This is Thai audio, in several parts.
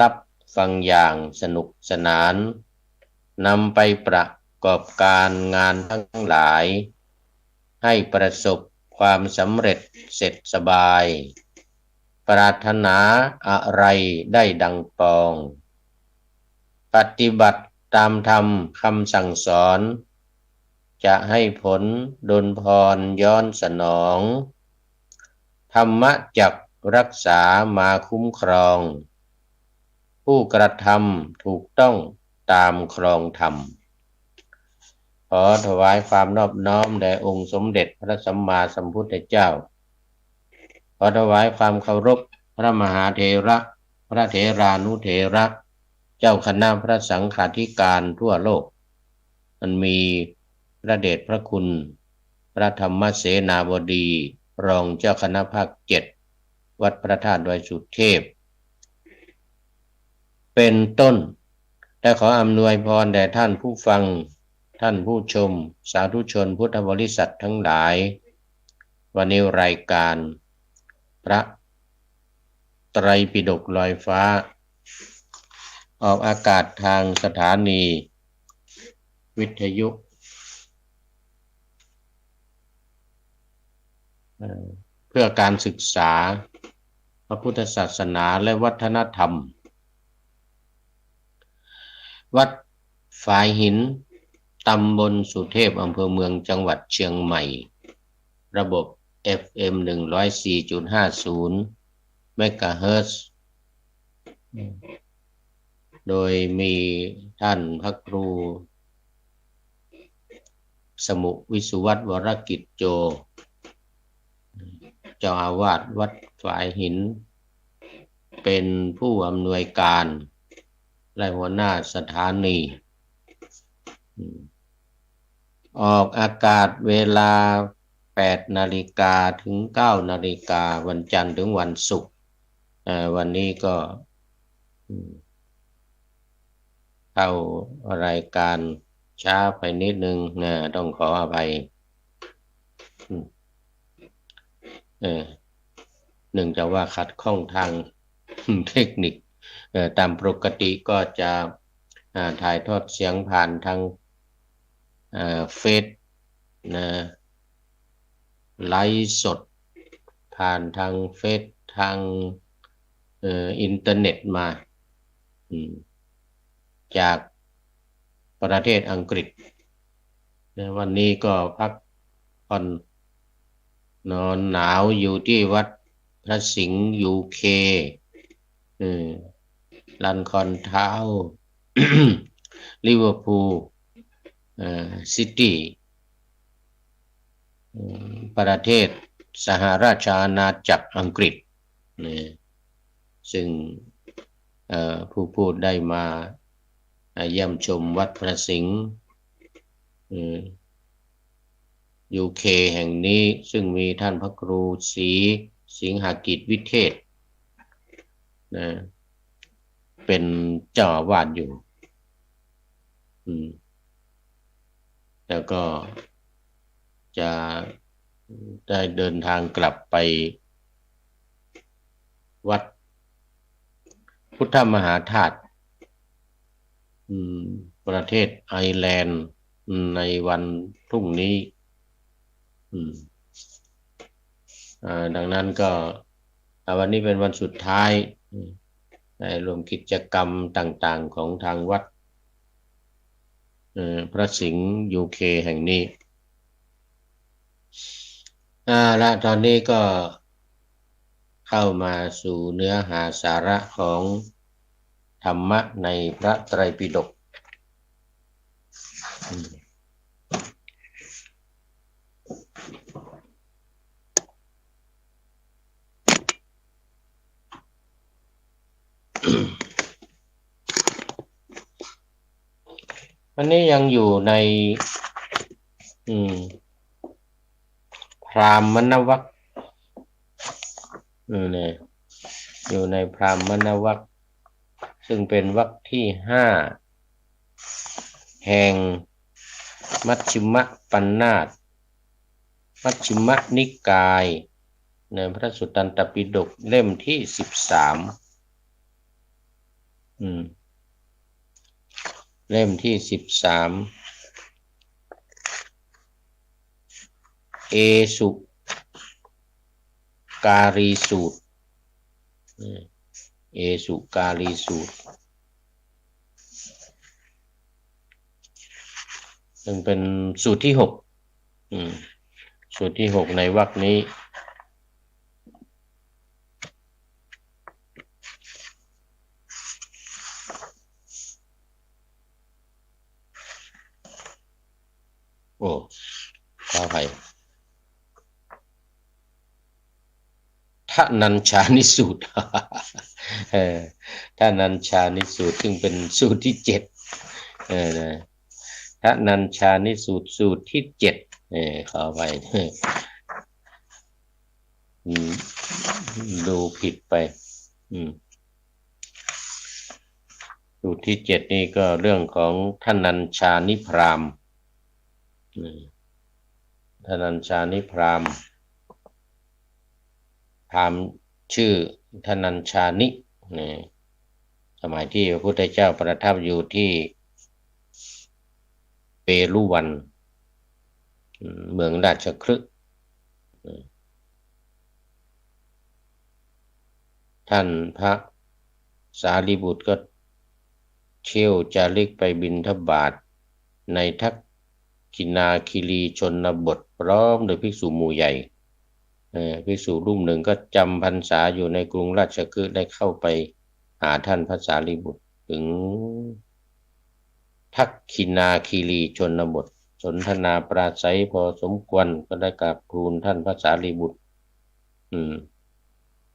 รับฟังอย่างสนุกสนานนำไปประกอบการงานทั้งหลายให้ประสบความสำเร็จเสร็จสบายปรารถนาอะไรได้ดังปองปฏิบัติตามธรรมคำสั่งสอนจะให้ผลดลพรย้อนสนองธรรมะจักรักษามาคุ้มครองผู้กระทำถูกต้องตามครองธรรมขอถวายความนอบน้อมแด่องค์สมเด็จพระสัมมาสัมพุทธเจ้าขอถวายความเคารพพระมหาเถระพระเถรานุเถระเจ้าคณะพระสังฆาธิการทั่วโลกมันมีพระเดชพระคุณพระธรรมเสนาบดีรองเจ้าคณะภาค7วัดพระธาตุดอยสุเทพเป็นต้นและขออำนวยพรแด่ท่านผู้ฟังท่านผู้ชมสาธุชนพุทธบริษัททั้งหลายวันนี้รายการพระไตรปิฎกลอยฟ้าออกอากาศทางสถานีวิทยุเพื่อการศึกษาพระพุทธศาสนาและวัฒนธรรมวัดฝายหินตำบลสุเทพอำเภอเมืองจังหวัดเชียงใหม่ระบบ FM 104.50 เมกะเฮิรตซ์โดยมีท่านพระครูสมุวิสุวัตรวรกิจโจเจ้าอาวาสวัดฝายหินเป็นผู้อำนวยการและหัวหน้าสถานีออกอากาศเวลา8 นาฬิกาถึง9 นาฬิกาวันจันทร์ถึงวันศุกร์วันนี้ก็เข้ารายการช้าไปนิดนึงนะต้องขออภัยเนื่องจากว่าขัดข้องทางเทคนิคตามปกติก็จะถ่ายทอดเสียงผ่านทางเฟซนะไลฟ์สดผ่านทางเฟซทางอินเทอร์เน็ตมาจากประเทศอังกฤษวันนี้ก็พักผ่อนนอนหนาวอยู่ที่วัดพระสิงห์UKลันคอนทาวน์ลิเวอร์พูลซิตี้ประเทศสหราชอาณาจักรอังกฤษซึ่งผู้พูดได้มาเยี่ยมชมวัดพระสิงห์ UK แห่งนี้ซึ่งมีท่านพระครูศรีสิงหกิจวิเทศเป็นเจ้าอาวาสอยู่แล้วก็จะได้เดินทางกลับไปวัดพุทธมหาธาตุประเทศไอร์แลนด์ในวันพรุ่งนี้ดังนั้นก็วันนี้เป็นวันสุดท้ายได้รวมกิจกรรมต่างๆของทางวัดพระสิงห์ UK แห่งนี้และตอนนี้ก็เข้ามาสู่เนื้อหาสาระของธรรมะในพระไตรปิฎกอันนี้ยังอยู่ในพราหมณวรรคเนี่ยอยู่ในพราหมณวรรคซึ่งเป็นวรรคที่5แห่งมัชฌิมปัญนาถมัชฌิมนิกายในพระสุตตันตปิฎกเล่มที่13 เล่มที่13เอสุการีสูตรเอสุการีสูตรซึ่งเป็นสูตรที่6สูตรที่6ในวรรคนี้โอ้ขออภัยทนัญชานิสูตรทนัญชานิสูตรซึ่งเป็นสูตรที่7ทนัญชานิสูตรสูตรที่7ขอไปดูผิดไปสูตรที่7นี่ก็เรื่องของทนัญชานิพราหมณ์ทนัญชานิพราหมณ์พราหมณ์ชื่อทนัญชานิสมัยที่พระพุทธเจ้าประทับอยู่ที่เปรุวันเมืองราชคฤห์ท่านพระสารีบุตรก็เที่ยวจาริกไปบิณฑบาตในทักษิณาคีรีชนบทพร้อมโดยภิกษุหมู่ใหญ่ภิกษุรูปหนึ่งก็จำพรรษาอยู่ในกรุงราชคฤห์ได้เข้าไปหาท่านพระสารีบุตรถึงทักษิณาคีรีชนบทสนทนาปราศัยพอสมควรก็ได้กราบทูลท่านพระสารีบุตร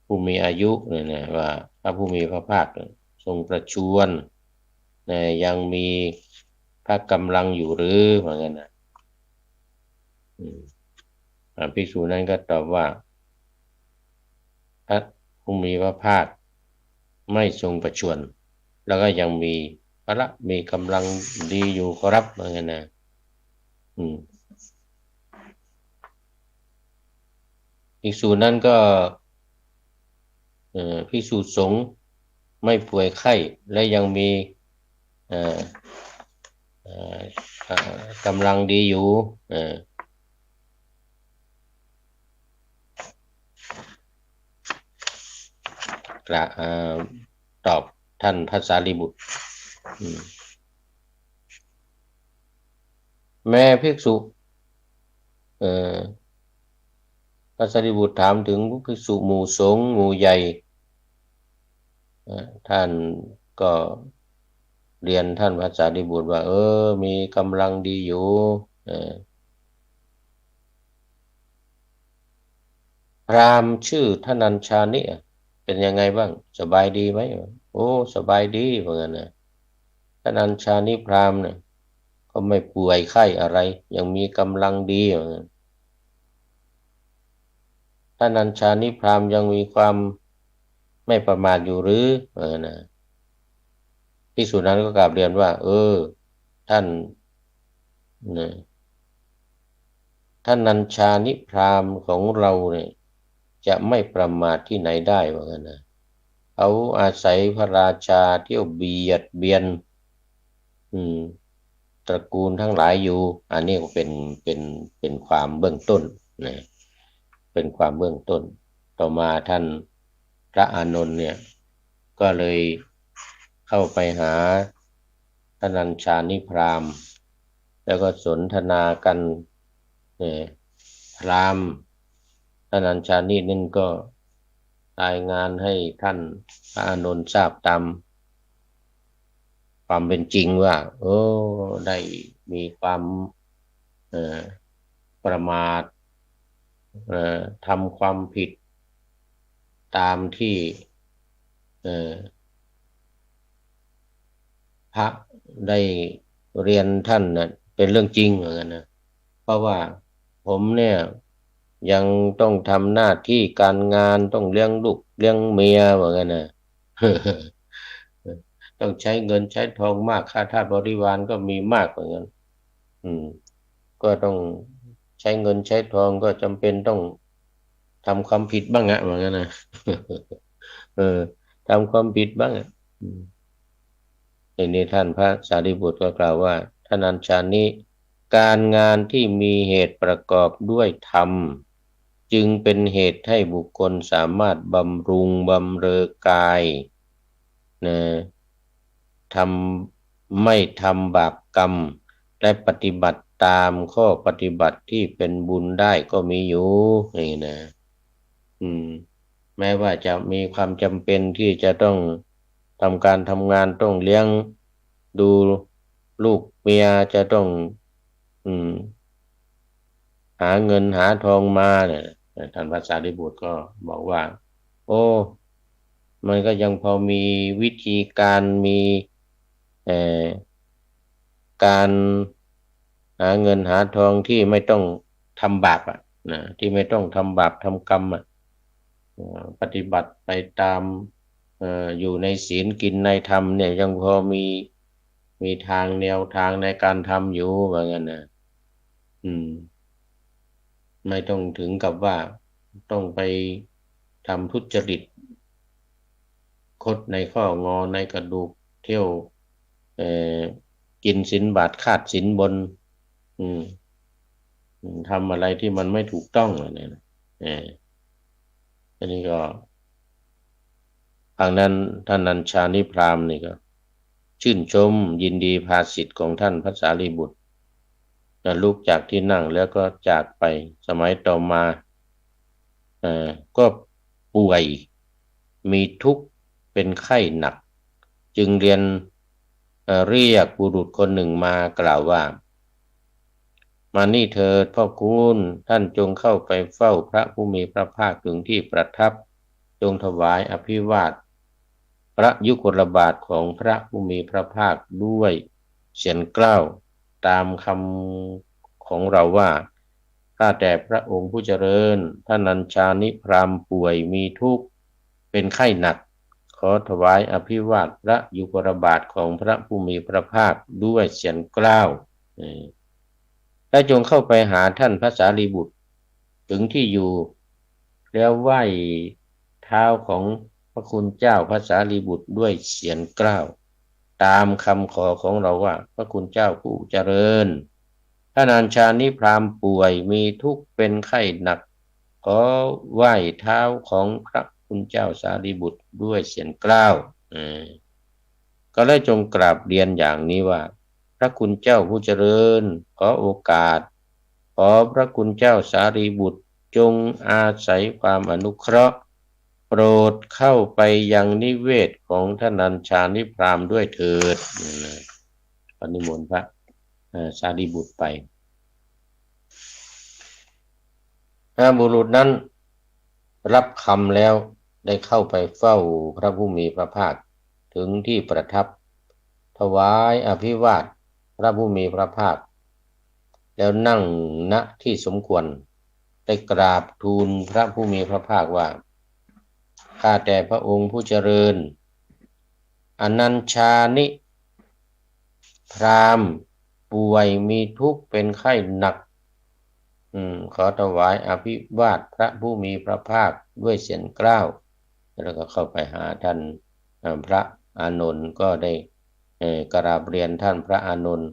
ผู้มีอายุเนี่ยว่าพระผู้มีพระภาคทรงประชวรยังมีพระกำลังอยู่หรือเหมือนกันนะภิกษุนั้นก็ตอบว่าพระผู้มีพระภาคไม่ทรงประชวรแล้วก็ยังมีพระมีกำลังดีอยู่ขอรับเหมือนกันนะภิกษุนั้นก็ภิกษุสงฆ์ไม่ป่วยไข้และยังมีกำลังดีอยู่ตอบท่านพระสารีบุตรแม่ภิกษุพระสารีบุตรถามถึงภิกษุหมู่สงฆ์หมู่ใหญ่ท่านก็เรียนท่านพระสารีบุตรว่ามีกำลังดีอยู่พราหมณ์ชื่อทนัญชานิเป็นยังไงบ้างสบายดีไหมโอ้สบายดีเหมือนกันนะทนัญชานิพราหมณ์เนี่ยก็ไม่ป่วยไข้อะไรยังมีกำลังดีเหมือนกันทนัญชานิพราหมณ์ยังมีความไม่ประมาทอยู่หรือนะภิกษุนั้นก็กราบเรียนว่าท่านทนัญชานิพราหมณ์ของเราเนี่ยจะไม่ประมาทที่ไหนได้ว่างั้นนะเขาอาศัยพระราชาเที่ยวเบียดเบียนตระกูลทั้งหลายอยู่อันนี้ก็เป็นความเบื้องต้นนะเป็นความเบื้องต้นต่อมาท่านพระอานนท์เนี่ยก็เลยเข้าไปหาทนัญชานิพราหมณ์แล้วก็สนทนากันพราหมณ์ทนัญชานินั่นก็รายงานให้ท่านพระอานนท์ทราบตามความเป็นจริงว่าได้มีความประมาททำความผิดตามที่พระได้เรียนท่านนะเป็นเรื่องจริงเหมือนกันนะเพราะว่าผมเนี่ยยังต้องทำหน้าที่การงานต้องเลี้ยงลูกเลี้ยงเมียเหมือนกันนะต้องใช้เงินใช้ทองมากค่าทาสบริวารก็มีมากเหมือนกันก็ต้องใช้เงินใช้ทองก็จำเป็นต้องทำความผิดบ้างอะเหมือนกันนะทำความผิดบ้างอะ ทีนี้ท่านพระสารีบุตรก็กล่าวว่าท่านัญชานิการงานที่มีเหตุประกอบด้วยธรรมจึงเป็นเหตุให้บุคคลสามารถบำรุงบำเรอกายนะทไม่ทำบาปกรรมและปฏิบัติตามข้อปฏิบัติที่เป็นบุญได้ก็มีอยู่นี่นะอืมแม้ว่าจะมีความจำเป็นที่จะต้องทำการทำงานต้องเลี้ยงดูลูกเมียจะต้องอืมหาเงินหาทองมาเนี่ยท่านพระสารีบุตรก็บอกว่าโอ้มันก็ยังพอมีวิธีการมีเอ่อการหาเงินหาทองที่ไม่ต้องทำบาปอ่ะนะที่ไม่ต้องทำบาปทำกรรมอ่ะปฏิบัติไปตามอยู่ในศีลกินในธรรมเนี่ยยังพอมีทางแนวทางในการทำอยู่ว่างั้นนะอืมไม่ต้องถึงกับว่าต้องไปทำทุจริตคดในข้องอในกระดูกเที่ยวเอ่อกินสินบาทคาดสินบนอืมทำอะไรที่มันไม่ถูกต้องอะไรเนี่ยนะอันนี้ก็ทางนั้นท่านนัญชานิพราหมณ์นี่ก็ชื่นชมยินดีภาสิทธิ์ของท่านพระสารีบุตรลุกจากที่นั่งแล้วก็จากไปสมัยต่อมาก็ป่วยมีทุกข์เป็นไข้หนักจึงเรียกบุรุษคนหนึ่งมากล่าวว่ามานี่เถิดพ่อคุณท่านจงเข้าไปเฝ้าพระผู้มีพระภาคถึงที่ประทับจงถวายอภิวาทพระยุคลบาทของพระผู้มีพระภาคด้วยเสียงกล้าวตามคำของเราว่าข้าแต่พระองค์ผู้เจริญท่านนัญชานิพราหมณ์ป่วยมีทุกข์เป็นไข้หนักขอถวายอภิวาทพระยุคลบาทของพระผู้มีพระภาคด้วยเสียงกล้าวและจงเข้าไปหาท่านพระสารีบุตรถึงที่อยู่แล้วไหว้เท้าของพระคุณเจ้าพระสารีบุตรด้วยเสียงกล้าวตามคำขอของเราว่าพระคุณเจ้าผู้เจริญท่านอัญชานิพราหมณ์ป่วยมีทุกข์เป็นไข้หนักขอไหว้เท้าของพระคุณเจ้าสารีบุตรด้วยเสียงกล้าวก็เลยจงกราบเรียนอย่างนี้ว่าพระคุณเจ้าผู้เจริญขอโอกาสขอพระคุณเจ้าสารีบุตรจงอาศัยความอนุเคราะห์โปรดเข้าไปยังนิเวศของท่านอัญชานิพราหมณ์ด้วยเถิดปนิมนต์พระสารีบุตรไปบุรุษนั้นรับคำแล้วได้เข้าไปเฝ้าพระผู้มีพระภาคถึงที่ประทับถวายอภิวาทพระผู้มีพระภาคแล้วนั่งณที่สมควรได้กราบทูลพระผู้มีพระภาคว่าข้าแต่พระองค์ผู้เจริญอนัญชานิพราหมณ์ป่วยมีทุกข์เป็นไข้หนักขอถวายอภิวาทพระผู้มีพระภาคด้วยเสียงกล้าวแล้วก็เข้าไปหาท่านพระอานนท์ก็ได้กราบเรียนท่านพระอานนท์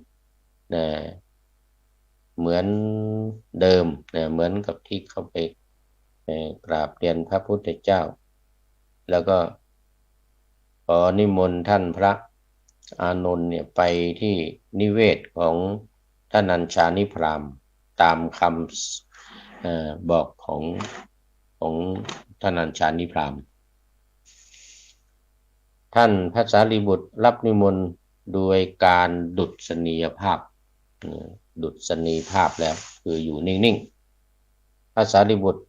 เหมือนเดิมเหมือนกับที่เข้าไปกราบเรียนพระพุทธเจ้าแล้วก็ขอนิมนต์ท่านพระอานนท์เนี่ยไปที่นิเวศของท่านอัญชานิพราหมณ์ตามคำบอกของท่านอัญชานิพราหมณ์ท่านพระสารีบุตรรับนิมนต์โดยการดุษณียภาพดุษณีภาพแล้วคืออยู่นิ่งๆพระสารีบุตร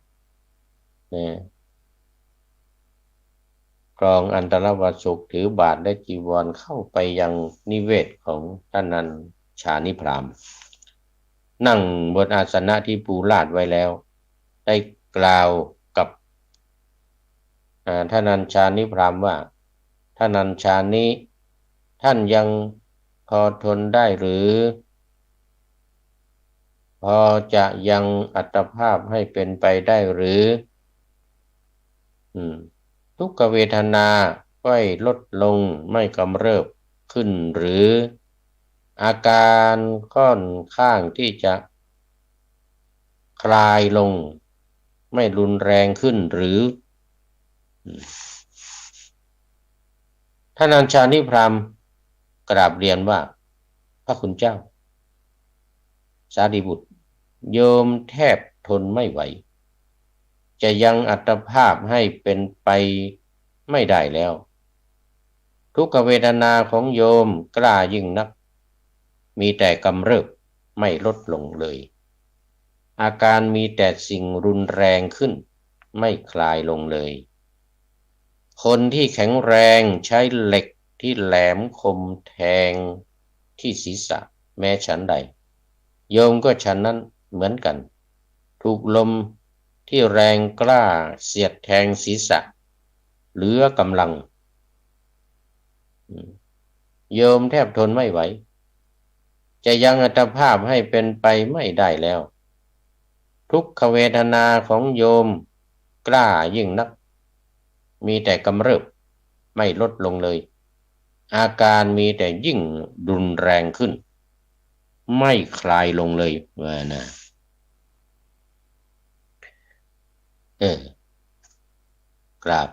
ครองอันตรวาสุกถือบาทและจีวรเข้าไปยังนิเวศของท่านอัญชานิพราหมณ์นั่งบนอาสนะที่ปูลาดไว้แล้วได้กล่าวกับท่านอัญชานิพราหมณ์ว่าท่านอัญชานิท่านยังพอทนได้หรือพอจะยังอัตภาพให้เป็นไปได้หรือทุกขเวทนาค่อยลดลงไม่กำเริบ ขึ้นหรืออาการค่อนข้างที่จะคลายลงไม่รุนแรงขึ้นหรือท่านอาจารย์นิพรามกราบเรียนว่าพระคุณเจ้าสารีบุตรโยมแทบทนไม่ไหวจะยังอัตภาพให้เป็นไปไม่ได้แล้วทุกขเวทนาของโยมกล้ายิ่งนักมีแต่กำเริบไม่ลดลงเลยอาการมีแต่สิ่งรุนแรงขึ้นไม่คลายลงเลยคนที่แข็งแรงใช้เหล็กที่แหลมคมแทงที่ศีรษะแม้ฉันใดโยมก็ฉันนั้นเหมือนกันถูกลมที่แรงกล้าเสียดแทงศีรษะเหลือกำลังโยมแทบทนไม่ไหวจะยังอัตภาพให้เป็นไปไม่ได้แล้วทุกขเวทนาของโยมกล้ายิ่งนักมีแต่กำเริบไม่ลดลงเลยอาการมีแต่ยิ่งรุนแรงขึ้นไม่คลายลงเลยว่านะกราบ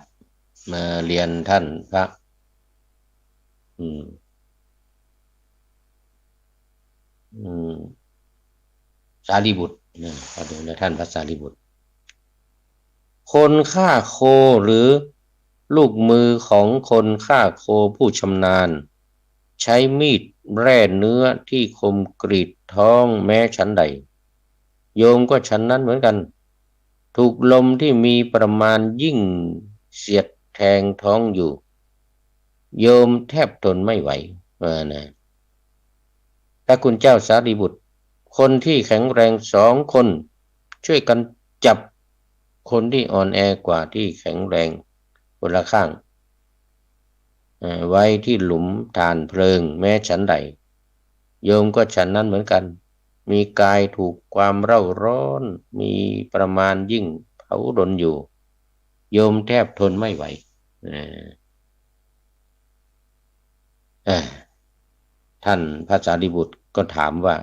มาเรียนท่านพระอืมอืมสารีบุตรนะขอดูนะท่านพระสารีบุตรคนฆ่าโคหรือลูกมือของคนฆ่าโคผู้ชำนาญใช้มีดแร่เนื้อที่คมกรีดท้องแม้ฉันใดโยมก็ฉันนั้นเหมือนกันถูกลมที่มีประมาณยิ่งเสียดแทงท้องอยู่โยมแทบทนไม่ไหวนะพระคุณเจ้าสารีบุตรคนที่แข็งแรง2 คนช่วยกันจับคนที่อ่อนแอกว่าที่แข็งแรงคนละข้างไว้ที่หลุมฐานเพลิงแม้ฉันใดโยมก็ฉันนั้นเหมือนกันมีกายถูกความเร่าร้อนมีประมาณยิ่งเผาดนอยู่โยมแทบทนไม่ไหวท่านพระสารีบุตรก็ถามว่า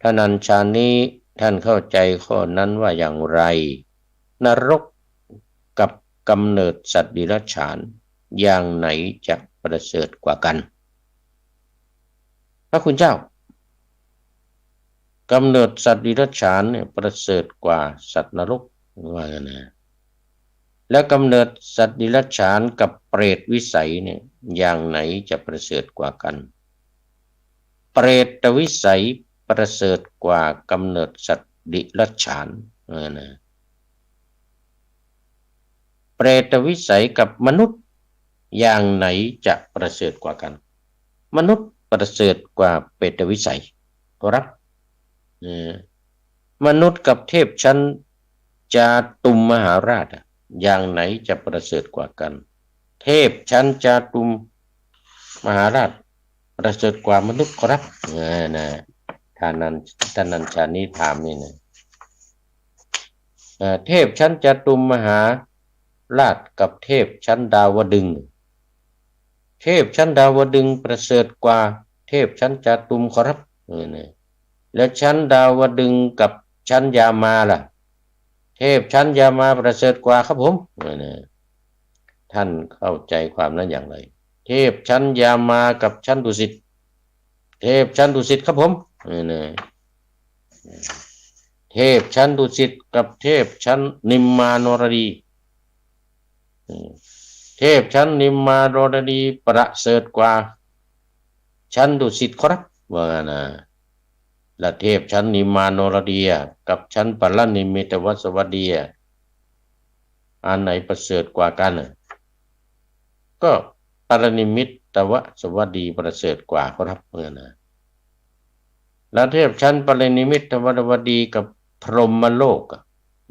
ท่านอัญชานี้ท่านเข้าใจข้อนั้นว่าอย่างไรนรกกับกำเนิดสัตว์ดิรัจฉานอย่างไหนจะประเสริฐกว่ากันพระคุณเจ้ากำเนิดสัตว์ดิรัจฉานเนี่ยประเสริฐกว่าสัตว์นรกว่ากันนะแล้วกำเนิดสัตว์ดิรัจฉานกับเปรตวิสัยเนี่ยอย่างไหนจะประเสริฐกว่ากันเปรตวิสัยประเสริฐกว่ากำเนิดสัตว์ดิรัจฉานนะเปรตวิสัยกับมนุษย์อย่างไหนจะประเสริฐกว่ากันมนุษย์ประเสริฐกว่าเปรตวิสัยครับมนุษย์กับเทพชั้นจาตุมมหาราชอย่างไหนจะประเสริฐกว่ากันเทพชั้นจาตุมมหาราชประเสริฐกว่ามนุษย์ครับนะท่านนันชานี้ถามนี่นะเทพชั้นจาตุมมหาราชกับเทพชั้นดาวดึงส์เทพชั้นดาวดึงส์ประเสริฐกว่าเทพชั้นจาตุมครับนะแล้วชั้นดาวดึงส์กับชั้นยามาล่ะเทพชั้นยามาประเสริฐกว่าครับผมท่านเข้าใจความนั้นอย่างไรเทพชั้นยามากับชั้นดุสิตเทพชั้นดุสิตครับผมเทพชั้นดุสิตกับเทพชั้นนิมมานรดีเทพชั้นนิมมานรดีประเสริฐกว่าชั้นดุสิตครับว่านะและเทพชั้นนิมมานรดีกับชั้นปัลลนิมิตวสวัสดีอันไหนประเสริฐกว่ากันก็ปรนิมิตตวสวัสดีประเสริฐกว่าครับนะและเทพชั้นปรนิมิตตวสวัสดีกับพรหมโลก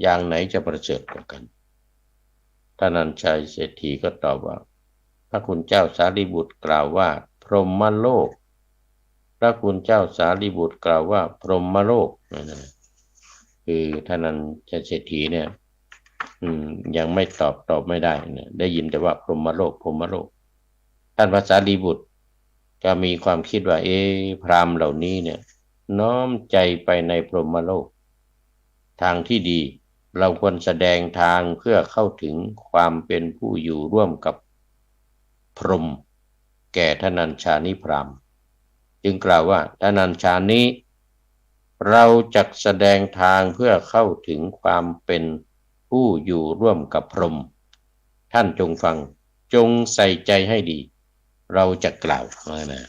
อย่างไหนจะประเสริฐกว่ากันท่านนันชัยเศรษฐีก็ตอบว่าพระคุณเจ้าสารีบุตรกล่าวว่าพรหมโลกพระคุณเจ้าสารีบุตรกล่าวว่าพรหมโลกนะคือท่านนันชัยเศรษฐีเนี่ยยังไม่ตอบไม่ได้นะได้ยินแต่ว่าพรหมโลกท่านพระสารีบุตร ก็มีความคิดว่าพราหมณ์เหล่านี้เนี่ยน้อมใจไปในพรหมโลกทางที่ดีเราควรแสดงทางเพื่อเข้าถึงความเป็นผู้อยู่ร่วมกับพรหมแก่ทนัญชานิพราหมณ์จึงกล่าวว่าทนัญชานิเราจักแสดงทางเพื่อเข้าถึงความเป็นผู้อยู่ร่วมกับพรหมท่านจงฟังจงใส่ใจให้ดีเราจะกล่าวนะ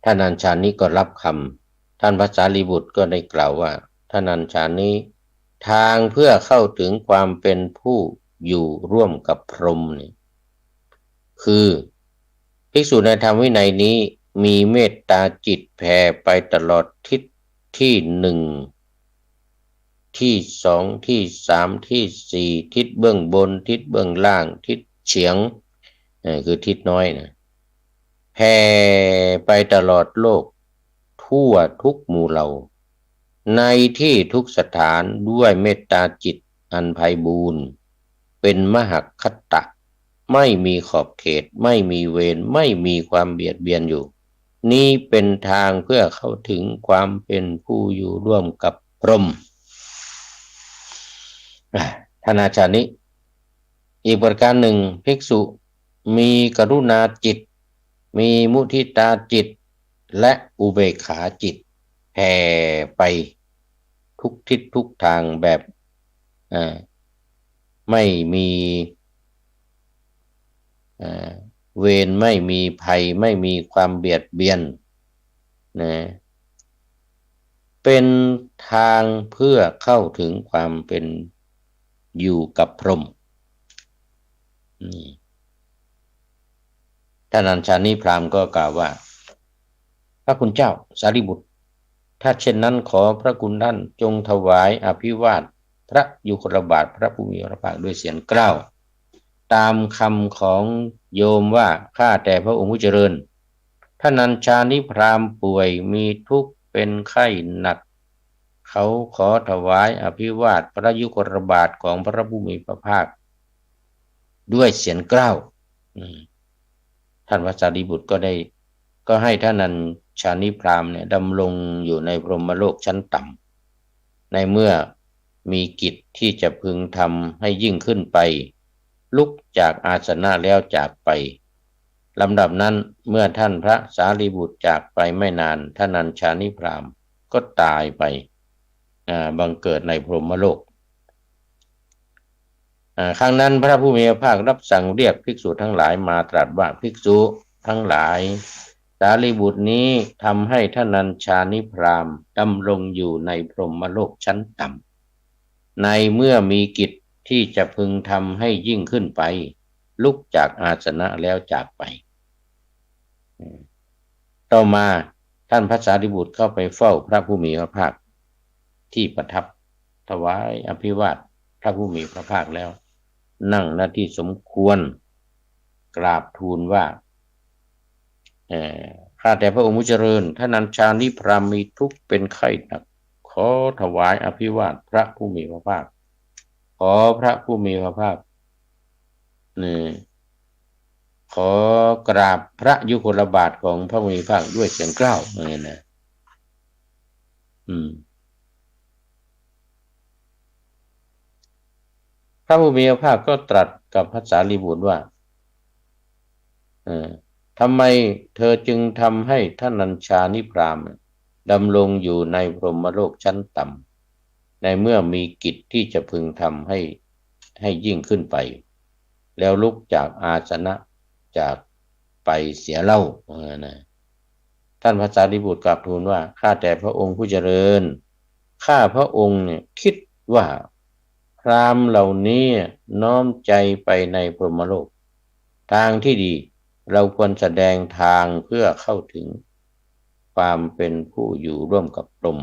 ท่านอัญชานิก็รับคำท่านพระสารีบุตรก็ได้กล่าวว่าท่านอัญชานิทางเพื่อเข้าถึงความเป็นผู้อยู่ร่วมกับพรหมนี่คือภิกษุในธรรมวินัยนี้มีเมตตาจิตแผ่ไปตลอดทิศที่หนึ่งที่สองที่สามที่สี่ทิศเบื้องบนทิศเบื้องล่างทิศเฉียงคือทิศน้อยนะแผ่ไปตลอดโลกทั่วทุกหมู่เหล่าในที่ทุกสถานด้วยเมตตาจิตอันไพบูรณ์เป็นมหคตะไม่มีขอบเขตไม่มีเวรไม่มีความเบียดเบียนอยู่นี่เป็นทางเพื่อเข้าถึงความเป็นผู้อยู่ร่วมกับพรหมท่านอาจารย์นี้อีกประการหนึ่งภิกษุมีกรุณาจิตมีมุทิตาจิตและอุเบกขาจิตแผ่ไปทุกทิศทุกทางแบบไม่มีเวรไม่มีภัยไม่มีความเบียดเบียนนะเป็นทางเพื่อเข้าถึงความเป็นอยู่กับพรหมท่านอัญชานิพราหมณ์ก็กล่าวว่าพระคุณเจ้าสารีบุตรถ้าเช่นนั้นขอพระคุณท่านจงถวายอภิวาทพระยุคลบาทพระผู้มีพระภาคด้วยเสียงกล้าวตามคำของโยมว่าข้าแต่พระองค์ผู้เจริญท่านอัญชานิพราหมณ์ป่วยมีทุกข์เป็นไข้หนักเขาขอถวายอภิวาทพระยุคลบาทของพระผู้มีพระภาคด้วยเสียงกล้าวท่านพระสารีบุตรก็ให้ท่านอัญชานิพราหมณ์เนี่ยดำรงอยู่ในพรหมโลกชั้นต่ำในเมื่อมีกิจที่จะพึงทำให้ยิ่งขึ้นไปลุกจากอาสนะแล้วจากไปลำดับนั้นเมื่อท่านพระสารีบุตรจากไปไม่นานท่านอัญชานิพราหมณ์ก็ตายไปบังเกิดในพรหมโลกครั้งนั้นพระผู้มีพระภาครับสั่งเรียกภิกษุทั้งหลายมาตรัสว่าภิกษุทั้งหลายสารีบุตรนี้ทำให้ท่านอัญชานิพราหมณ์ดำรงอยู่ในพรหมโลกชั้นต่ำในเมื่อมีกิจที่จะพึงทำให้ยิ่งขึ้นไปลุกจากอาสนะแล้วจากไปต่อมาท่านพระสารีบุตรเข้าไปเฝ้าพระผู้มีพระภาคที่ประทับถวายอภิวาทพระผู้มีพระภาคแล้วนั่งหน้าที่สมควรกราบทูลว่าข้าแต่พระองค์ผู้เจริญท่านอัญชานิพราหมณ์มีทุกข์เป็นไข้หนักขอถวายอภิวาทพระผู้มีพระภาคขอพระผู้มีพระภาคขอกราบพระยุคลบาทของพระผู้มีพระภาคด้วยเสียงกล้าวนี่นะพระผู้มีพระภาคก็ตรัสกับพระสารีบุตรว่าทำไมเธอจึงทำให้ท่านอัญชานิพราหมณ์ดำรงอยู่ในพรหมโลกชั้นต่ำในเมื่อมีกิจที่จะพึงทำให้ยิ่งขึ้นไปแล้วลุกจากอาสนะจากไปเสียเล่าท่านพระสารีบุตรกราบทูลว่าข้าแต่พระองค์ผู้เจริญข้าพระองค์เนี่ยคิดว่าพราหมณ์เหล่านี้น้อมใจไปในพรหมโลกทางที่ดีเราควรแสดงทางเพื่อเข้าถึงความเป็นผู้อยู่ร่วมกับพรหม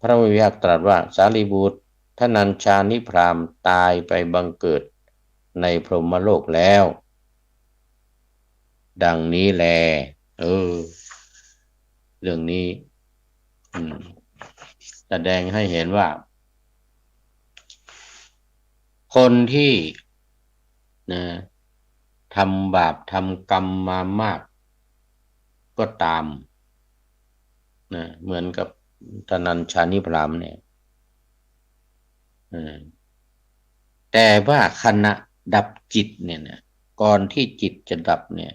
พระวิภักตรัสว่าสารีบุตรท่านอัญชานิพราหมณ์ตายไปบังเกิดในพรหมโลกแล้วดังนี้แลเรื่องนี้แสดงให้เห็นว่าคนที่ ทำบาปทำกรรมมามากก็ตามนะเหมือนกับตนัญชานิพรามเนี่ยแต่ว่าขณะดับจิตเนี่ยนะก่อนที่จิตจะดับเนี่ย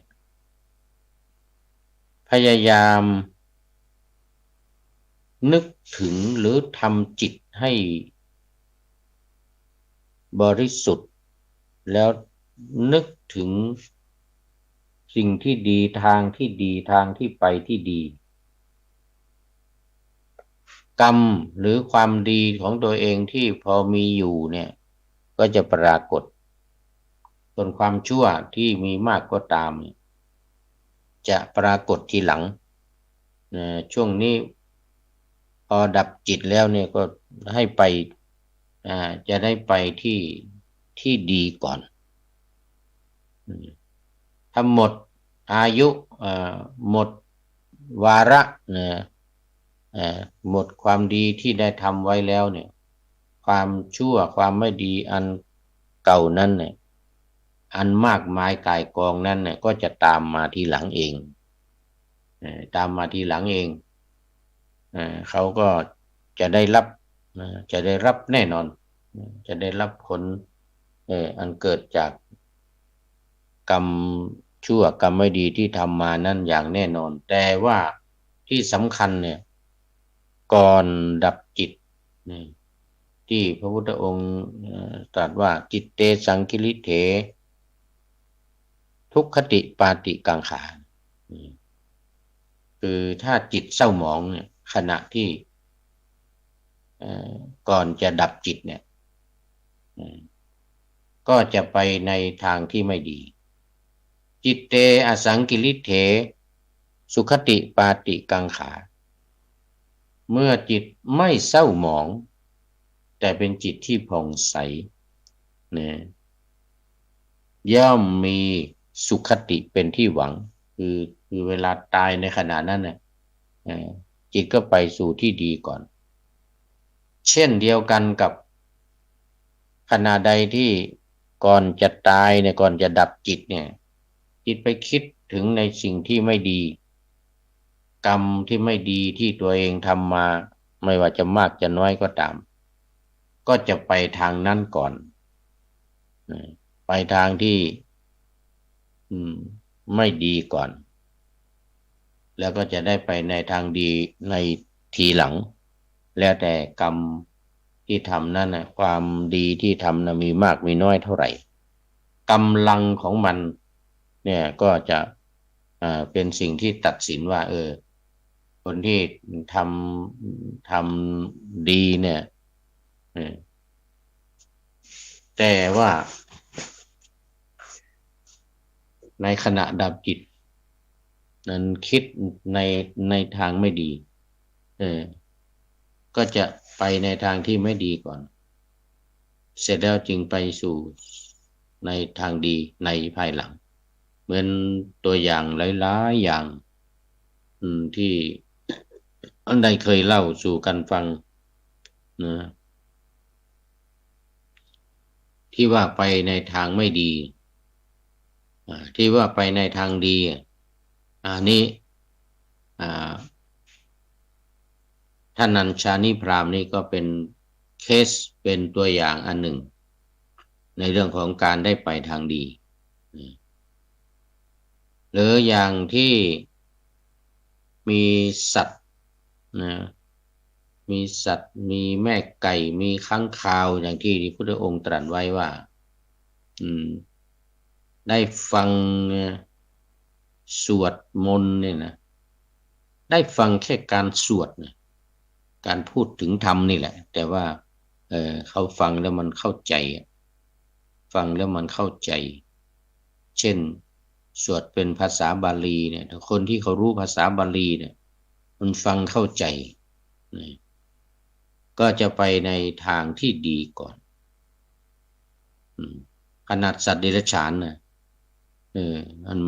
พยายามนึกถึงหรือทำจิตให้บริสุทธิ์แล้วนึกถึงสิ่งที่ดีทางที่ดีทางที่ไปที่ดีกรรมหรือความดีของตัวเองที่พอมีอยู่เนี่ยก็จะปรากฏส่วนความชั่วที่มีมากก็ตามจะปรากฏทีหลังช่วงนี้พอดับจิตแล้วเนี่ยก็ให้ไปจะได้ไปที่ดีก่อนถ้าหมดอายุหมดวาระนะหมดความดีที่ได้ทำไว้แล้วเนี่ยความชั่วความไม่ดีอันเก่านั้นเนี่ยอันมากมายก่ายกองนั้นเนี่ยก็จะตามมาทีหลังเองตามมาทีหลังเองเขาก็จะได้รับจะได้รับแน่นอนจะได้รับผลอันเกิดจากกรรมชั่วกรรมไม่ดีที่ทำมานั่นอย่างแน่นอนแต่ว่าที่สำคัญเนี่ยก่อนดับจิตนี่ที่พระพุทธองค์ตรัสว่าจิตเตสังคิริเถทุกขติปาติกังขาคือถ้าจิตเศร้าหมองเนี่ยขณะที่ก่อนจะดับจิตเนี่ยก็จะไปในทางที่ไม่ดีจิตเตอสังกิริเถสุขติปาติกังขาเมื่อจิตไม่เศร้าหมองแต่เป็นจิตที่ผ่องใสเนี่ยย่อมมีสุขติเป็นที่หวังคือเวลาตายในขณะนั้นเนี่ยจิตก็ไปสู่ที่ดีก่อนเช่นเดียวกันกับขณะใดที่ก่อนจะตายเนี่ยก่อนจะดับจิตเนี่ยจิตไปคิดถึงในสิ่งที่ไม่ดีกรรมที่ไม่ดีที่ตัวเองทำมาไม่ว่าจะมากจะน้อยก็ตามก็จะไปทางนั้นก่อนไปทางที่ไม่ดีก่อนแล้วก็จะได้ไปในทางดีในทีหลังแล้วแต่กรรมที่ทำนั่นนะความดีที่ทำนะมีมากมีน้อยเท่าไหร่กำลังของมันเนี่ยก็จะเป็นสิ่งที่ตัดสินว่าคนที่ทำดีเนี่ยแต่ว่าในขณะดับจิตนั้นคิดในในทางไม่ดีก็จะไปในทางที่ไม่ดีก่อนเสร็จแล้วจึงไปสู่ในทางดีในภายหลังเหมือนตัวอย่างหลายๆอย่างที่อันใดเคยเล่าสู่กันฟังนะที่ว่าไปในทางไม่ดีที่ว่าไปในทางดีนี้ท่านนัญชานิพรามนี่ก็เป็นเคสเป็นตัวอย่างอันหนึ่งในเรื่องของการได้ไปทางดีหรืออย่างที่มีสัตว์นะมีสัตว์มีแม่ไก่มีค้างคาวอย่างที่พระพุทธองค์ตรัสไว้ว่าได้ฟังสวดมนต์เนี่ยนะได้ฟังแค่การสวดนะการพูดถึงธรรมนี่แหละแต่ว่าเขาฟังแล้วมันเข้าใจฟังแล้วมันเข้าใจเช่นสวดเป็นภาษาบาลีเนี่ยคนที่เขารู้ภาษาบาลีเนี่ยมันฟังเข้าใจก็จะไปในทางที่ดีก่อนขนาดสัตว์เดรัจฉานนะมัน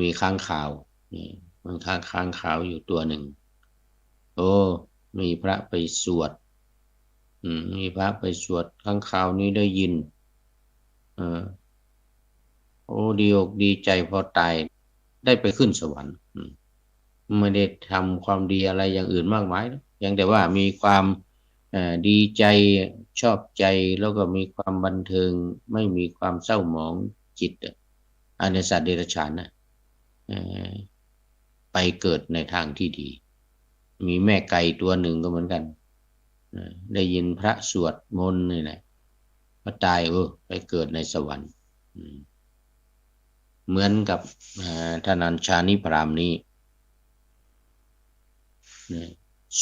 มีค้างคาวมันค้างคาวอยู่ตัวหนึ่งโอ้มีพระไปสวดมีพระไปสวดค้างคาวนี้ได้ยิน โอ้ดีอกดีใจพอตายได้ไปขึ้นสวรรค์ไม่ได้ทำความดีอะไรอย่างอื่นมากมายนะเพียงแต่ว่ามีความดีใจชอบใจแล้วก็มีความบันเทิงไม่มีความเศร้าหมองจิตอันในสัตว์เดรัจฉานนะเอ่อไปเกิดในทางที่ดีมีแม่ไก่ตัวหนึ่งก็เหมือนกันได้ยินพระสวดมนต์นี่แหละพอตายไปเกิดในสวรรค์เหมือนกับท่านัญชานิพรามนี้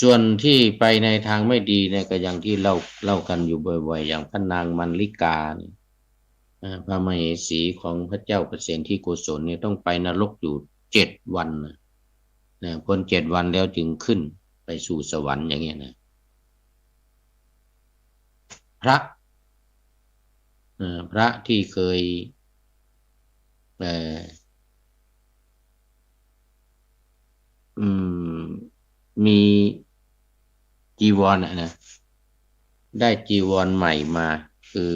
ส่วนที่ไปในทางไม่ดีเนี่ยก็อย่างที่เล่ากันอยู่บ่อยๆอย่างพระนางมัลลิกาเนี่ยพระมเหสีของพระเจ้าประเสนที่โกศลเนี่ยต้องไปนรกอยู่7 วันนะพ้น7 วันแล้วจึงขึ้นไปสู่สวรรค์อย่างเงี้ยนะพระพระที่เคยเอ่ออืมมีจีวรนะได้จีวรใหม่มาคือ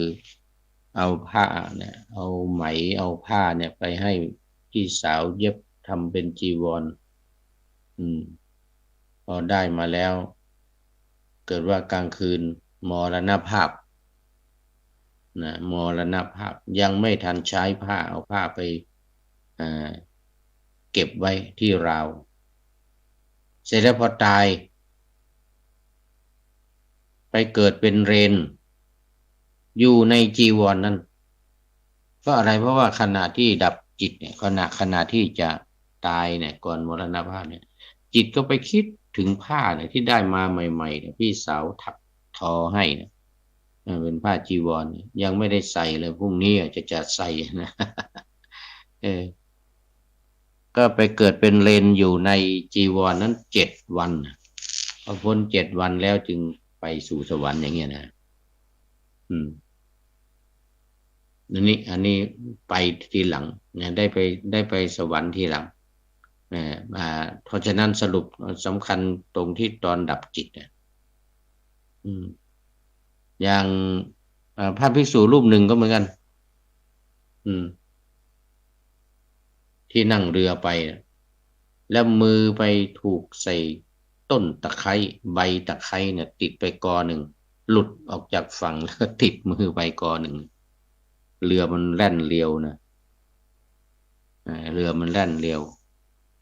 เอาผ้าเนี่ยเอาไหมเอาผ้าเนี่ยไปให้พี่สาวเย็บทำเป็นจีวรอืมพอได้มาแล้วเกิดว่ากลางคืนมรณภาพมรณภาพยังไม่ทันใช้ผ้าเอาผ้าไปอ่าเก็บไว้ที่ราวเสร็จแล้วพอตายไปเกิดเป็นเรนอยู่ในจีวรนั้นเพราะอะไรเพราะว่าขณะที่ดับจิตเนี่ยขณะที่จะตายเนี่ยก่อนมรณภาพเนี่ยจิตก็ไปคิดถึงผ้าเนี่ยที่ได้มาใหม่ๆเนี่ยพี่สาวถักทอให้เนี่ยเป็นผ้าจีวรเนี่ยยังไม่ได้ใส่เลยพรุ่งนี้จะใส่นะเออก็ไปเกิดเป็นเรนอยู่ในจีวรนั้น7 วันพอพ้น7 วันแล้วจึงไปสู่สวรรค์อย่างเงี้ยนะอืม อันนี้ไปทีหลังเนี่ยได้ไปสวรรค์ทีหลังเพราะฉะนั้นสรุปสำคัญตรงที่ตอนดับจิตเนี่ยอืมอย่างพระภิกษุรูปหนึ่งก็เหมือนกันอืมที่นั่งเรือไปแล้วมือไปถูกใส่ต้นตะไคร้ใบตะไคร้เนี่ยติดไปกอหนึ่งหลุดออกจากฝั่งแล้วติดมือไปกอหนึ่งเรือมันแล่นเร็วนะเรือมันแล่นเร็ว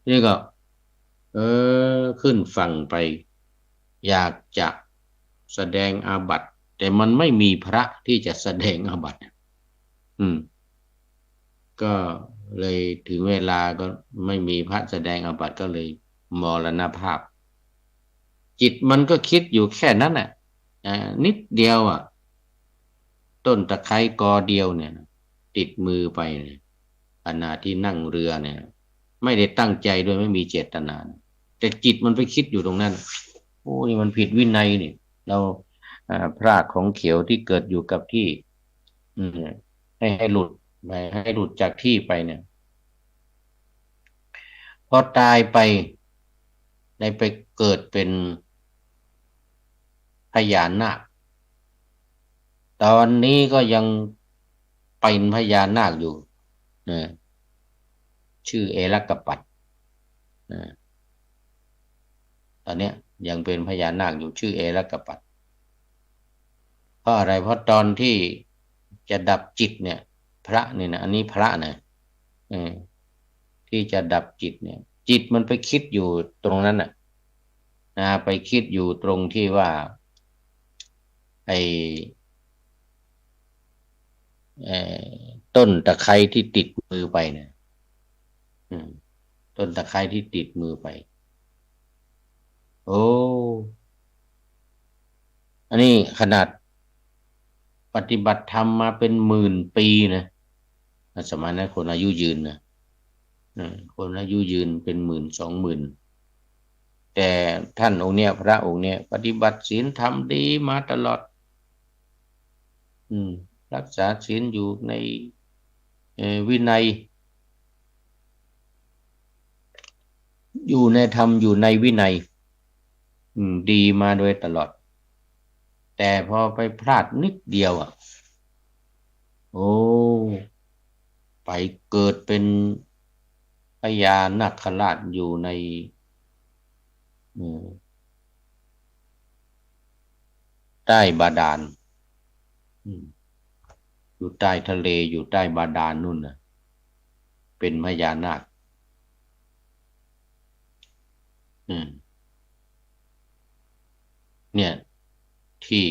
นี่ก็เอขึ้นฝั่งไปอยากจะแสดงอาบัติแต่มันไม่มีพระที่จะแสดงอาบัติอืมก็เลยถึงเวลาก็ไม่มีพระแสดงอาบัติก็เลยมรณภาพจิตมันก็คิดอยู่แค่นั้นน่ะนิดเดียวต้นตะไคร้กอเดียวเนี่ยติดมือไปเนี่ยขณะที่นั่งเรือเนี่ยไม่ได้ตั้งใจด้วยไม่มีเจตนาแต่จิตมันไปคิดอยู่ตรงนั้นโอ้นี่มันผิดวินัยนี่เราพรากของเขียวที่เกิดอยู่กับที่อืมให้หลุดให้หลุดจากที่ไปเนี่ยพอตายไปได้ไปเกิดเป็นพญานาคตอนนี้ก็ยังเป็นพญานาคอยู่นะชื่อเอรักกปัดนะตอนเนี้ยยังเป็นพญานาคอยู่ชื่อเอรักกปัดเพราะอะไรเพราะตอนที่จะดับจิตเนี่ยพระเนี่ยนะอันนี้พระนะเออที่จะดับจิตเนี่ยจิตมันไปคิดอยู่ตรงนั้นน่ะไปคิดอยู่ตรงที่ว่าไอ้เอ่ต้นตะไคร้ที่ติดมือไปเนี่ยอืมต้นตะไคร้ที่ติดมือไปโอ้อันนี้ขนาดปฏิบัติธรรมมาเป็น10,000 ปีนะสมัยนั้นคนอายุยืนนะคนอายุยืนเป็นหมื่น20,000แต่ท่านองค์เนี้ยพระองค์เนี้ยปฏิบัติศีลธรรมดีมาตลอดอืมรักษาศีลอยู่ในวินัยอยู่ในธรรมอยู่ในวินัยดีมาโดยตลอดแต่พอไปพลาดนิดเดียวโอ้ ไปเกิดเป็นพญานาคราชอยู่ในใต้บาดาลอยู่ใต้ทะเลอยู่ใต้บาดาลนู่นน่ะเป็นพญานาคเนี่ยที่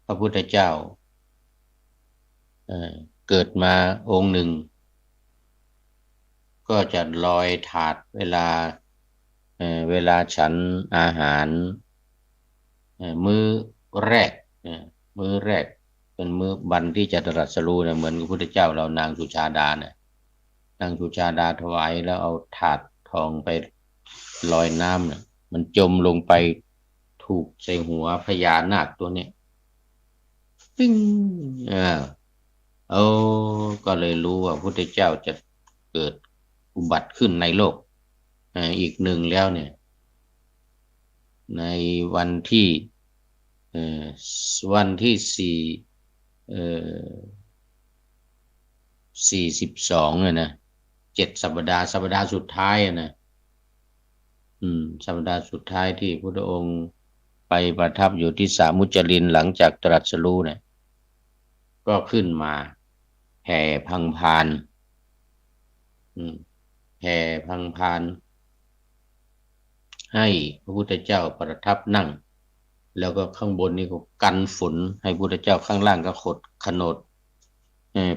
พระพุทธเจ้าเกิดมาองค์หนึ่งก็จะลอยถาดเวลาฉันอาหารมื้อแรกมื้อแรกเป็นมื้อวันที่จะตรัสรู้เนี่ยเหมือนพระพุทธเจ้าเรานางสุชาดาเนี่ยนางสุชาดาถวายแล้วเอาถาดทองไปลอยน้ำเนี่ยมันจมลงไปถูกใส่หัวพญานาคตัวเนี้ยปิ้งเอาก็เลยรู้ว่าพระพุทธเจ้าจะเกิดอุบัติขึ้นในโลกอีกหนึ่งแล้วเนี่ยในวันที่วันที่42นะ7 สัปดาห์สุดท้ายนะสัปดาห์สุดท้ายที่พระองค์ไปประทับอยู่ที่สามุจลินหลังจากตรัสรู้เนี่ยก็ขึ้นมาแผ่พังพานแผ่พังพานให้พระพุทธเจ้าประทับนั่งแล้วก็ข้างบนนี่ก็กันฝนให้พระพุทธเจ้าข้างล่างก็ขนด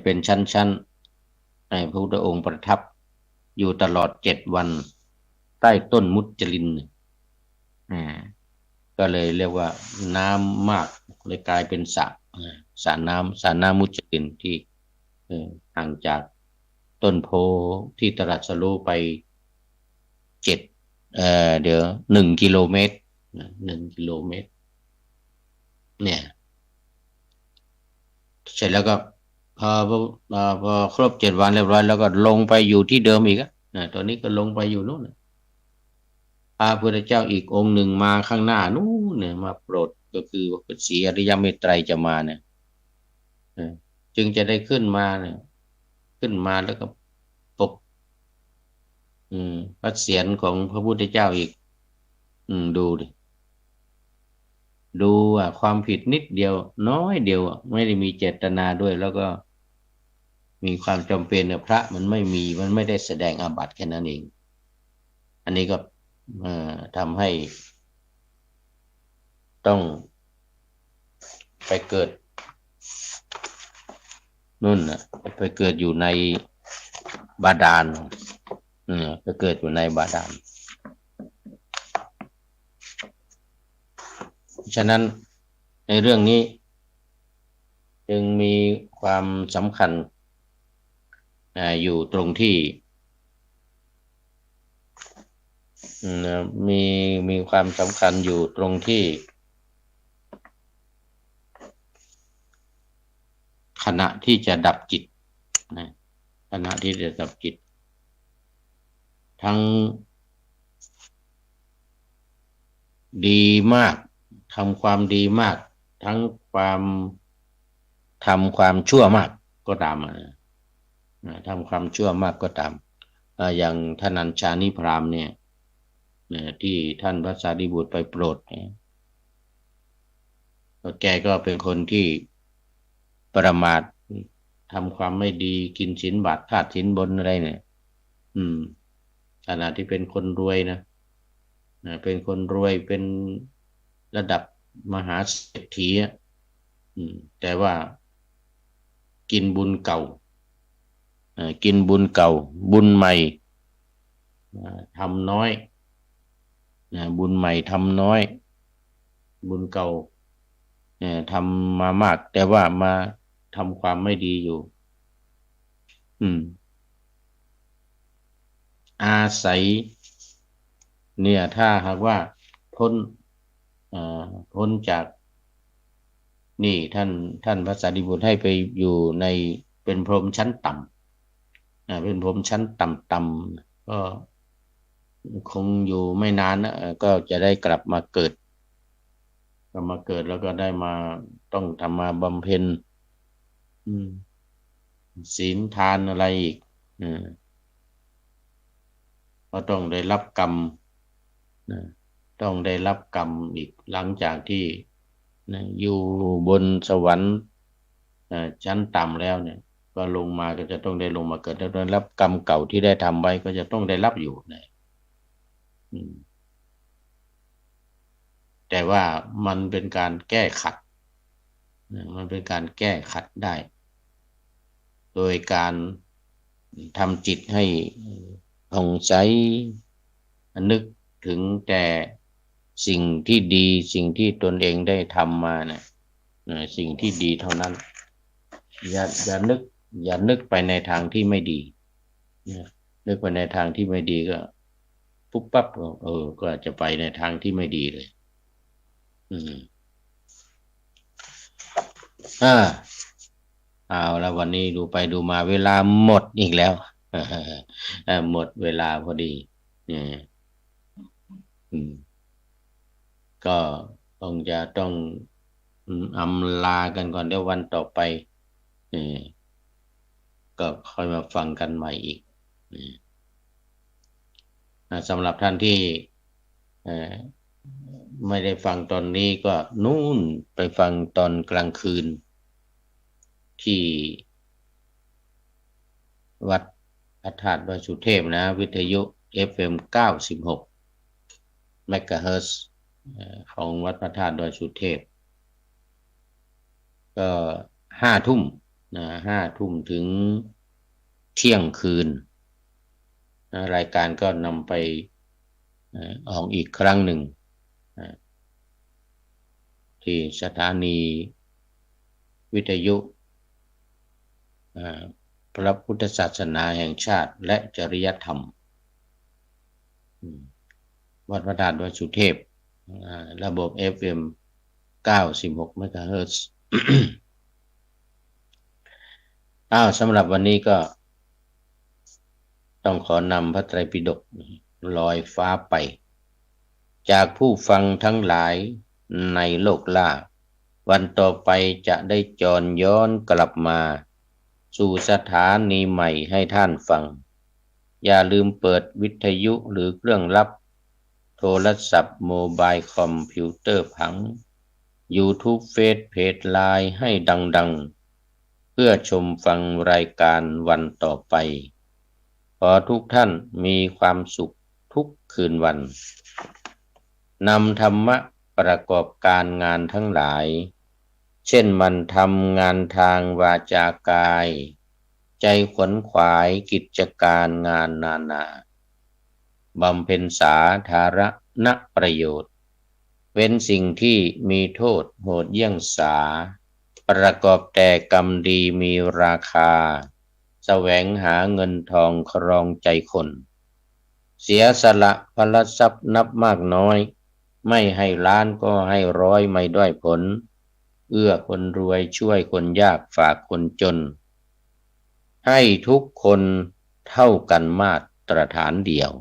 เป็นชั้นๆให้พระพุทธองค์ประทับอยู่ตลอด7 วันใต้ต้นมุจลินก็เลยเรียกว่าน้ำมากเลยกลายเป็นสระน้ำมุจลินที่ห่างจากต้นโพที่ตรัสรู้ไป7เดี๋ยว1 กิโลเมตร1 กิโลเมตรเนี่ยเสร็จแล้วก็พอครบ7 วันเรียบร้อยแล้วก็ลงไปอยู่ที่เดิมอีกตอนนี้ก็ลงไปอยู่นู่นพระพุทธเจ้าอีกองค์หนึ่งมาข้างหน้านู่นเนี่ยมาโปรดก็คือพระศรีอริยเมตไตรจะมาเนี่ยจึงจะได้ขึ้นมาเนี่ยขึ้นมาแล้วก็ปกพระเศียรของพระพุทธเจ้าอีกดูดิดูความผิดนิดเดียวน้อยเดียวไม่ได้มีเจตนาด้วยแล้วก็มีความจำเป็นพระมันไม่ได้แสดงอาบัติแค่นั้นเองอันนี้ก็ทำให้ต้องไปเกิดนู่นไปเกิดอยู่ในบาดาลไปเกิดอยู่ในบาดาลฉะนั้นในเรื่องนี้จึงมีความสำคัญอยู่ตรงที่มีความสำคัญอยู่ตรงที่ขณะที่จะดับจิตขณะที่จะดับจิตทั้งดีมากทำความดีมากทั้งทำความชั่วมากก็ตามทำความชั่วมากก็ตามอย่างท่านัญชานิพรามเนี่ยที่ท่านพระสารีบุตรไปโปรดแกก็เป็นคนที่ประมาททำความไม่ดีกินสินบาทขาดสินบนอะไรเนี่ยขณะที่เป็นคนรวยนะเป็นคนรวยเป็นระดับมหาเศรษฐีแต่ว่ากินบุญเก่ากินบุญเก่าบุญใหม่ทำน้อยบุญใหม่ทำน้อยบุญเก่าทำมามากแต่ว่ามาทำความไม่ดีอยู่อาศัยเนี่ยถ้าหากว่าพ้นจากนี่ท่านพระสารีบุตรให้ไปอยู่ในเป็นพรหมชั้นต่ำเป็นพรหมชั้นต่ำๆก็คงอยู่ไม่นานนะก็จะได้กลับมาเกิดแล้วก็ได้มาต้องทำมาบำเพ็ญ ศีลทานอะไรอีกก็ต้องได้รับกรรมต้องได้รับกรรมอีกหลังจากที่อยู่บนสวรรค์ชั้นต่ำแล้วเนี่ยก็ลงมาก็จะต้องได้ลงมาเกิดแล้วได้รับกรรมเก่าที่ได้ทำไว้ก็จะต้องได้รับอยู่นะแต่ว่ามันเป็นการแก้ขัดมันเป็นการแก้ขัดได้โดยการทำจิตให้ผ่องใสนึกถึงแต่สิ่งที่ดีสิ่งที่ตนเองได้ทำมาเนี่ยสิ่งที่ดีเท่านั้นอย่านึกไปในทางที่ไม่ดีนึกไปในทางที่ไม่ดีก็ปุ๊บปั๊บก็อาจจะไปในทางที่ไม่ดีเลยเอาแล้ววันนี้ดูไปดูมาเวลาหมดอีกแล้วหมดเวลาพอดีก็ต้องอำลากันก่อนเดี๋ยววันต่อไปก็ค่อยมาฟังกันใหม่อีกสำหรับท่านที่ไม่ได้ฟังตอนนี้ก็นู่นไปฟังตอนกลางคืนที่วัดพระธาตุดอยสุเทพนะวิทยุ FM 96 เมกะเฮิรตซ์ของวัดพระธาตุดอยสุเทพก็5 ทุ่ม5 ทุ่มถึงเที่ยงคืนรายการก็นำไปออกอีกครั้งหนึ่งที่สถานีวิทยุพระพุทธศาสนาแห่งชาติและจริยธรรมวัดพระธาตุดอยสุเทพระบบ FM 96 เมกะเฮิรตซ์สำหรับวันนี้ก็ต้องขอนำพระไตรปิฎกลอยฟ้าไปจากผู้ฟังทั้งหลายในโลกล่าวันต่อไปจะได้จรย้อนกลับมาสู่สถานีใหม่ให้ท่านฟังอย่าลืมเปิดวิทยุหรือเครื่องรับโทรศัพท์โมบายคอมพิวเตอร์ผัง YouTube เฟซเพจไลน์ให้ดังๆเพื่อชมฟังรายการวันต่อไปขอทุกท่านมีความสุขทุกคืนวันนำธรรมะประกอบการงานทั้งหลายเช่นมันทำงานทางวาจากายใจขวนขวายกิจการงานนานาบำเพ็ญสาธารณประโยชน์เว้นสิ่งที่มีโทษโหดเยี่ยงสาประกอบแต่กรรมดีมีราคาแสวงหาเงินทองครองใจคนเสียสละพลทรัพย์นับมากน้อยไม่ให้ล้านก็ให้ร้อยไม่ด้อยผลเอื้อคนรวยช่วยคนยากฝากคนจนให้ทุกคนเท่ากันมาตรฐานเดียว